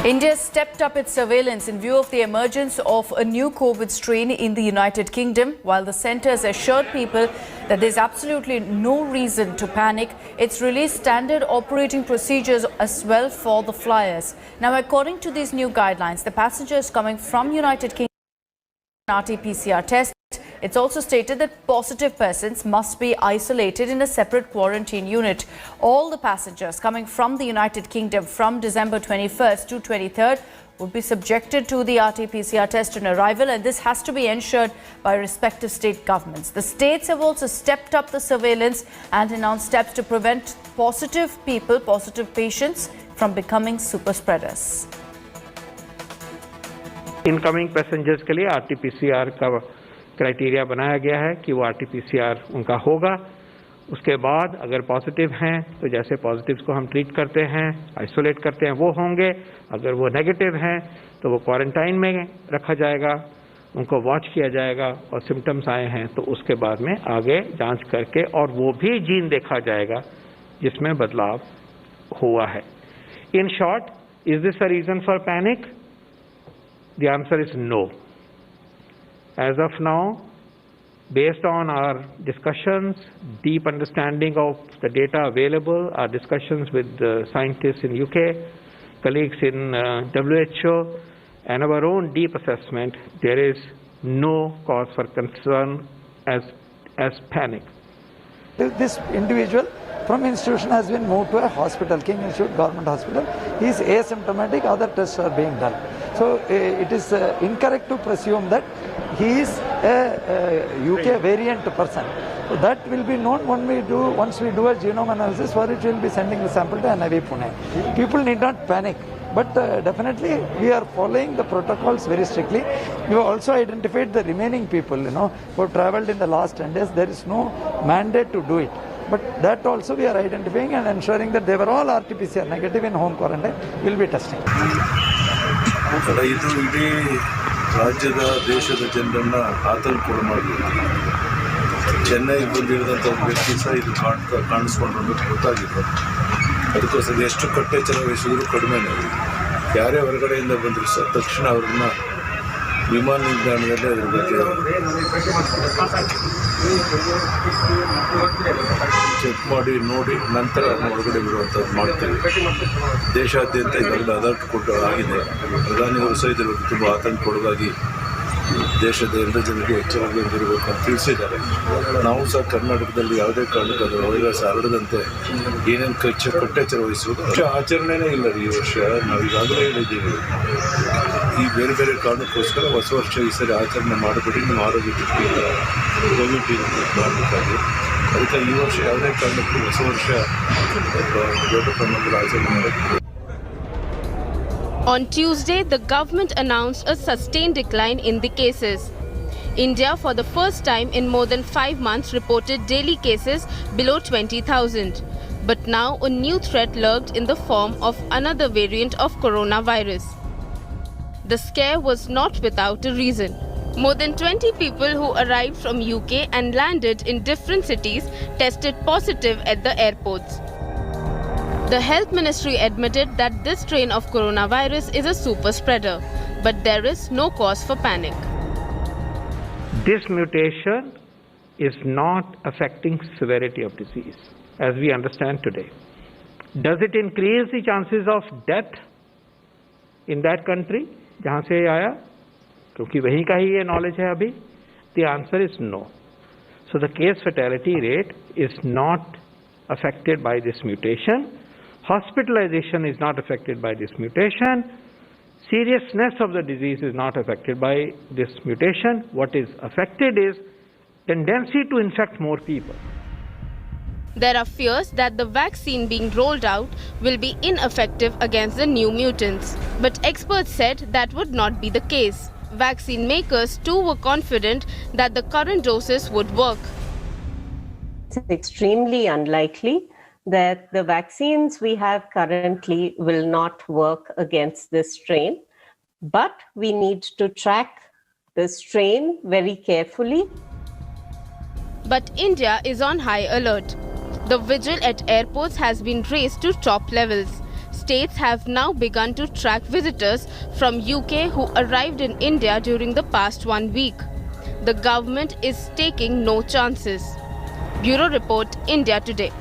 India stepped up its surveillance in view of the emergence of a new COVID strain in the United Kingdom. While the centre has assured people that there's absolutely no reason to panic, it's released standard operating procedures as well for the flyers. Now, according to these new guidelines, the passengers coming from United Kingdom RT-PCR test. It's also stated that positive persons must be isolated in a separate quarantine unit. All the passengers coming from the United Kingdom from December 21st to 23rd would be subjected to the RT-PCR test on arrival, and this has to be ensured by respective state governments. The states have also stepped up the surveillance and announced steps to prevent positive patients from becoming super spreaders. Incoming passengers के लिए RT-PCR का criteria बनाया गया है कि वो RT-PCR उनका होगा। उसके बाद अगर पॉजिटिव हैं तो जैसे पॉजिटिव्स को हम ट्रीट करते हैं, आइसोलेट करते हैं, वो होंगे। अगर वो नेगेटिव हैं तो वो क्वारंटाइन में रखा जाएगा, उनको वॉच किया जाएगा और सिम्टम्स आए हैं तो उसके बाद में आगे जांच करके और वो भी जीन देखा जाएगा जिसमें बदलाव हुआ है। In short, is this a reason for panic? The answer is no. As of now, based on our discussions, deep understanding of the data available, our discussions with scientists in UK, colleagues in WHO, and our own deep assessment, there is no cause for concern as panic. This individual from institution has been moved to a hospital, King Institute Government Hospital. He is asymptomatic, other tests are being done. So it is incorrect to presume that he is a UK variant person. So that will be known once we do a genome analysis, for it will be sending the sample to NIV Pune. People need not panic. But definitely we are following the protocols very strictly. We have also identified the remaining people, who have travelled in the last 10 days. There is no mandate to do it. But that also we are identifying and ensuring that they were all RT-PCR negative in home quarantine. We will be testing. ಇದು ಇಡೀ ರಾಜ್ಯದ ದೇಶದ ಜನರನ್ನ ಆತಂಕಗಳು ಮಾಡಬೇಕು. ಚೆನ್ನೈಗೆ ಬಂದಿರೋದಂಥ ವ್ಯಕ್ತಿ ಸಹ ಇದು ಕಾಣಿಸ್ಕೊಂಡು ಗೊತ್ತಾಗಿತ್ತು. ಅದಕ್ಕೋಸ್ಕರ ಎಷ್ಟು ಕಟ್ಟೆಚ್ಚರ ವಹಿಸಿದ್ರು ಕಡಿಮೆನೇ. ಯಾರೇ ಹೊರಗಡೆಯಿಂದ ಬಂದರೂ ಸಹ ತಕ್ಷಣ ಅವ್ರನ್ನ ವಿಮಾನ ನಿಲ್ದಾಣದಲ್ಲಿ ಅದ್ರ ಬಗ್ಗೆ ಚೆಕ್ ಮಾಡಿ ನೋಡಿ ನಂತರ ಹೊರಗಡೆ ಬಿಡುವಂಥದ್ದು ಮಾಡ್ತೀವಿ. ದೇಶಾದ್ಯಂತ ಇದೆಲ್ಲ ಅಲರ್ಟ್ ಕೊಟ್ಟು ಆಗಿದೆ. ಪ್ರಧಾನಿಯವರು ಸಹ ಇದರ ಬಗ್ಗೆ ತುಂಬ ಆತಂಕಕ್ಕೊಳಗಾಗಿ ದೇಶದ ಎಲ್ಲ ಜನರಿಗೆ ಎಚ್ಚರದಿಂದಿರಬೇಕು ಅಂತ ತಿಳಿಸಿದ್ದಾರೆ. ನಾವು ಸಹ ಕರ್ನಾಟಕದಲ್ಲಿ ಯಾವುದೇ ಕಾರಣಕ್ಕೂ ಅದರ ವೈರಸ್ ಹರಡದಂತೆ ಏನೇನು ಕಟ್ಟೆಚ್ಚರ ವಹಿಸುವುದು ಆಚರಣೆನೇ ಇಲ್ಲ ಈ ವರ್ಷ. ನಾವು ಈಗಾಗಲೇ ಹೇಳಿದ್ದೀವಿ, ಈ ಬೇರೆ ಬೇರೆ ಕಾರಣಕ್ಕೋಸ್ಕರ ಹೊಸ ವರ್ಷ ಈ ಸರಿ ಆಚರಣೆ ಮಾಡಬೇಡಿ, ನಿಮ್ಮ ಆರೋಗ್ಯ ದೃಷ್ಟಿಯಿಂದ ಕೋವಿಡ್ ಮಾಡಬೇಕಾಗಿ. ಅದಕ್ಕೆ ಈ ವರ್ಷ ಯಾವುದೇ ಕಾರಣಕ್ಕೂ ಹೊಸ ವರ್ಷ ದೊಡ್ಡ ಪ್ರಮಾಣದಲ್ಲಿ ಆಚರಣೆ ಮಾಡೋದು. On Tuesday, the government announced a sustained decline in the cases. India, for the first time in more than 5 months, reported daily cases below 20,000. But now a new threat lurked in the form of another variant of coronavirus. The scare was not without a reason. More than 20 people who arrived from UK and landed in different cities tested positive at the airports. The Health Ministry admitted that this strain of coronavirus is a super spreader, but there is no cause for panic. This mutation is not affecting severity of disease, as we understand today. Does it increase the chances of death in that country, जहाँ से आया? क्योंकि वहीं का ही ये knowledge है अभी. The answer is no. So the case fatality rate is not affected by this mutation. Hospitalization is not affected by this mutation. Seriousness of the disease is not affected by this mutation. What is affected is tendency to infect more people. There are fears that the vaccine being rolled out will be ineffective against the new mutants. But experts said that would not be the case. Vaccine makers too were confident that the current doses would work. It's extremely unlikely that the vaccines we have currently will not work against this strain, but we need to track the strain very carefully. But India is on high alert. The vigil at airports has been raised to top levels. states have now begun to track visitors from UK who arrived in India during the past 1 week. The government is taking no chances. Bureau Report, India Today.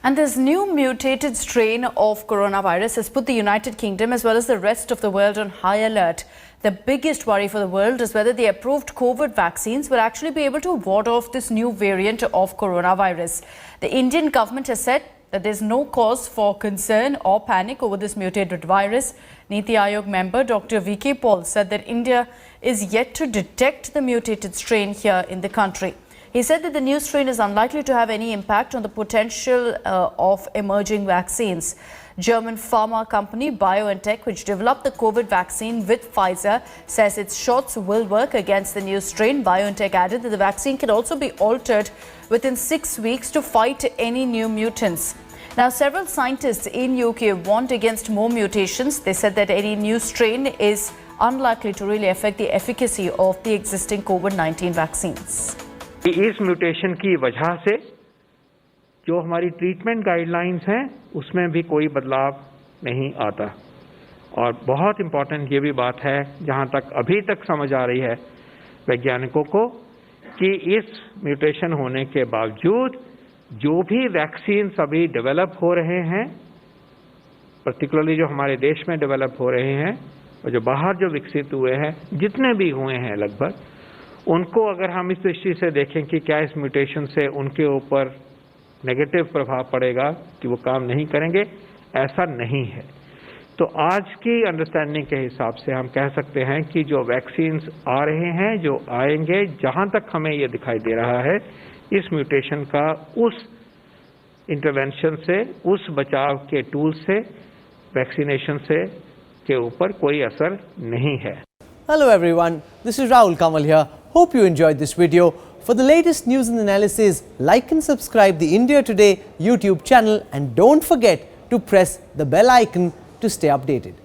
And this new mutated strain of coronavirus has put the United Kingdom as well as the rest of the world on high alert. The biggest worry for the world is whether the approved COVID vaccines will actually be able to ward off this new variant of coronavirus. The Indian government has said that there's no cause for concern or panic over this mutated virus. Niti Aayog member Dr. V.K. Paul said that India is yet to detect the mutated strain here in the country. He said that the new strain is unlikely to have any impact on the potential of emerging vaccines. German pharma company BioNTech, which developed the COVID vaccine with Pfizer, says its shots will work against the new strain. BioNTech added that the vaccine can also be altered within 6 weeks to fight any new mutants. Now, several scientists in UK warned against more mutations. They said that any new strain is unlikely to really affect the efficacy of the existing COVID-19 vaccines. इस mutation की वजह से जो हमारी treatment guidelines हैं उसमें भी कोई बदलाव नहीं आता और बहुत इम्पॉर्टेंट ये भी बात है जहां तक अभी तक समझ आ रही है वैज्ञानिकों को कि इस म्यूटेशन होने के बावजूद जो भी वैक्सीन अभी डेवलप हो रहे हैं पर्टिकुलरली जो हमारे देश में डेवलप हो रहे हैं और जो बाहर जो विकसित हुए हैं जितने भी हुए हैं लगभग उनको अगर हम इस दृष्टि से देखें कि क्या इस म्यूटेशन से उनके ऊपर नेगेटिव प्रभाव पड़ेगा कि वो काम नहीं करेंगे, ऐसा नहीं है। तो आज की अंडरस्टैंडिंग के हिसाब से हम कह सकते हैं कि जो वैक्सीन्स आ रहे हैं, जो आएंगे, जहां तक हमें ये दिखाई दे रहा है, इस म्यूटेशन का उस इंटरवेंशन से, उस बचाव के टूल से, वैक्सीनेशन से के ऊपर कोई असर नहीं है। Hello everyone, this is Rahul Kamal here. Hope you enjoyed this video. For the latest news and analysis, like and subscribe the India Today YouTube channel and don't forget to press the bell icon to stay updated.